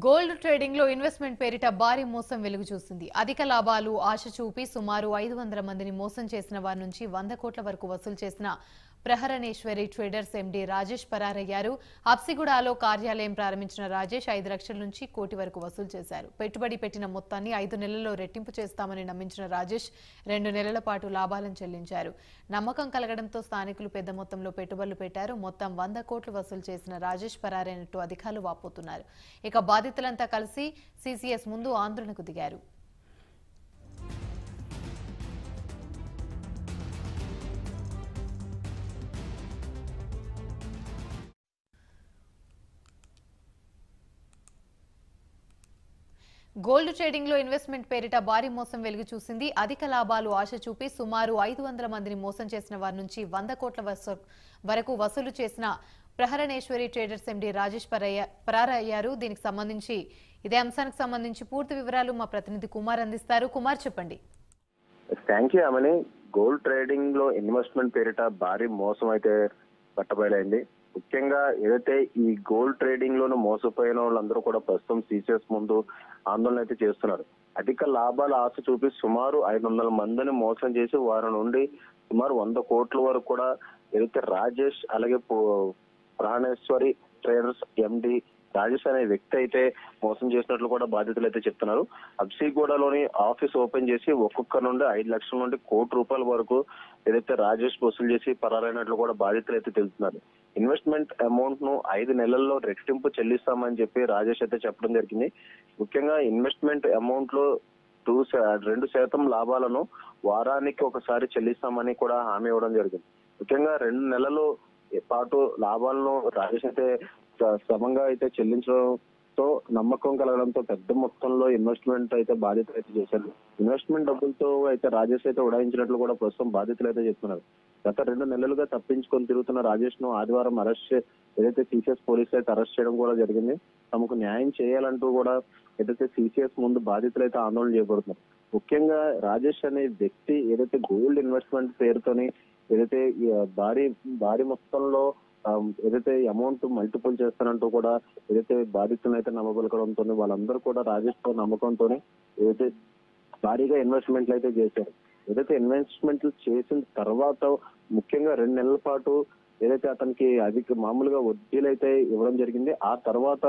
Gold trading లో investment పేరిట భారీ మోసం వెలుగు చూసింది. అధిక లాభాలు ఆశ చూపి సుమారు 500 మందిని మోసం చేసిన వారి నుంచి 100 కోట్ల వరకు వసూలు చేసిన ప్రహరణేశ్వరి ట్రేడర్స్ ఎండీ రాజేష్ పరారయ్యారు. హబ్సిగూడలో కార్యాలయం ప్రారంభించిన రాజేష్ 5 లక్షల నుంచి కోటి వరకు వసూలు చేశారు. పెట్టుబడి పెట్టిన మొత్తాన్ని 5 నెలల్లో రెట్టింపు చేస్తామని నమ్మించిన రాజేష్ 2 నెలల పాటు లాభాలను చెల్లించారు. నమ్మకం కలగడంతో స్థానికులు పెద్ద మొత్తంలో పెట్టుబడులు పెట్టారు. మొత్తం 100 కోట్లు వసూలు చేసిన రాజేష్ పరారైనట్టు అధికారులు వాపోతున్నారు. ఇక బాధితులంతా కలిసి సీసీఎస్ ముందు ఆందోళనకు దిగారు. గోల్డ్ ట్రేడింగ్ లో ఇన్వెస్ట్మెంట్ పేరిట భారీ మోసం వెలుగు చూసింది. అధిక లాభాలు ఆశ చూపి సుమారు 500 మందిని మోసం చేసిన వారి నుంచి 100 కోట్ల వరకు వసూలు చేసిన ప్రహరణేశ్వరి ట్రేడర్స్ ఎండీ రాజేష్ పరారయ్యారు. దీనికి సంబంధించి ఇదే అంశానికి సంబంధించి పూర్తి వివరాలు మా ప్రతినిధి కుమార్ అందిస్తారు. కుమార్, చెప్పండి. Thank you Amani. Gold trading లో ఇన్వెస్ట్మెంట్ పేరిట భారీ మోసం అయితే పట్టబయలైంది. ముఖ్యంగా ఏదైతే ఈ గోల్డ్ ట్రేడింగ్ లోను మోసపోయిన వాళ్ళందరూ కూడా ప్రస్తుతం సీసీఎస్ ముందు ఆందోళన అయితే చేస్తున్నారు. అధిక లాభాల ఆశ చూపి సుమారు 500 మందిని మోసం చేసి వారి నుండి సుమారు 100 కోట్ల వరకు కూడా ఏదైతే రాజేష్ అలాగే ప్రాణేశ్వరి ట్రేడర్స్ ఎండి రాజేష్ అనే వ్యక్తి అయితే మోసం చేసినట్లు కూడా బాధితులు అయితే చెప్తున్నారు. హబ్సిగూడలోని ఆఫీస్ ఓపెన్ చేసి ఒక్కొక్క నుండి 5 లక్షల నుండి ₹1 కోటి వరకు ఏదైతే రాజేష్ వసూలు చేసి పరారైనట్లు కూడా బాధితులు అయితే తెలుస్తున్నారు. ఇన్వెస్ట్మెంట్ అమౌంట్ ను 5 నెలల్లో రెట్టింపు చెల్లిస్తామని చెప్పి రాజేష్ అయితే చెప్పడం జరిగింది. ముఖ్యంగా ఇన్వెస్ట్మెంట్ అమౌంట్ లో 2% లాభాలను వారానికి ఒకసారి చెల్లిస్తామని కూడా హామీ ఇవ్వడం జరిగింది. ముఖ్యంగా 2 నెలలు పాటు లాభాలను రాజేష్ అయితే సమంగా అయితే చెల్లించడంతో నమ్మకం కలగడంతో పెద్ద మొత్తంలో ఇన్వెస్ట్మెంట్ అయితే బాధితులు అయితే చేశారు. ఇన్వెస్ట్మెంట్ డబ్బులతో అయితే రాజేష్ అయితే ఉడాయించినట్లు కూడా ప్రస్తుతం బాధితులు అయితే చెప్తున్నారు. గత 2 నెలలుగా తప్పించుకొని తిరుగుతున్న రాజేష్ ను ఆదివారం ఏదైతే సీసీఎస్ పోలీసులు అయితే అరెస్ట్ చేయడం కూడా జరిగింది. తమకు న్యాయం చేయాలంటూ కూడా ఏదైతే సీసీఎస్ ముందు బాధితులు అయితే ఆందోళన చేయబడుతున్నారు. ముఖ్యంగా రాజేష్ అనే వ్యక్తి ఏదైతే గోల్డ్ ఇన్వెస్ట్మెంట్ పేరుతోని ఏదైతే భారీ మొత్తంలో ఏదైతే అమౌంట్ మల్టిపుల్ చేస్తానంటూ కూడా ఏదైతే బాధితులను అయితే నమ్మబలకడంతో వాళ్ళందరూ కూడా రాజేష్ తో నమ్మకంతో ఏదైతే భారీగా ఇన్వెస్ట్మెంట్లు అయితే చేశారు. ఏదైతే ఇన్వెస్ట్మెంట్లు చేసిన తర్వాత ముఖ్యంగా 2 నెలల పాటు ఏదైతే అతనికి మామూలుగా వడ్డీలు అయితే ఇవ్వడం జరిగింది. ఆ తర్వాత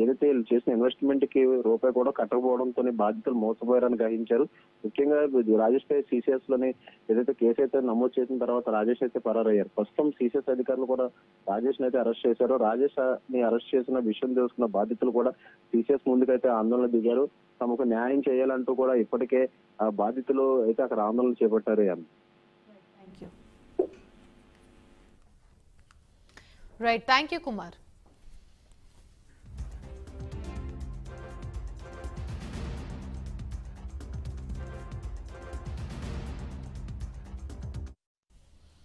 ఏదైతే చేసిన ఇన్వెస్ట్మెంట్ కి రూపాయి కూడా కట్టకపోవడంతో బాధితులు మోసపోయారని గ్రహించారు. ముఖ్యంగా రాజేష్ పై సీసీఎస్ లోని ఏదైతే కేసు అయితే నమోదు చేసిన తర్వాత రాజేష్ అయితే పరారయ్యారు. ప్రస్తుతం సీసీఎస్ అధికారులు కూడా రాజేష్ ని అయితే అరెస్ట్ చేశారు. రాజేష్ ని అరెస్ట్ చేసిన విషయం తెలుసుకున్న బాధితులు కూడా సీసీఎస్ ముందుకైతే ఆందోళన దిగారు. తమకు న్యాయం చేయాలంటూ కూడా ఇప్పటికే బాధితులు అయితే అక్కడ ఆందోళన చేపట్టారు. Right, thank you Kumar.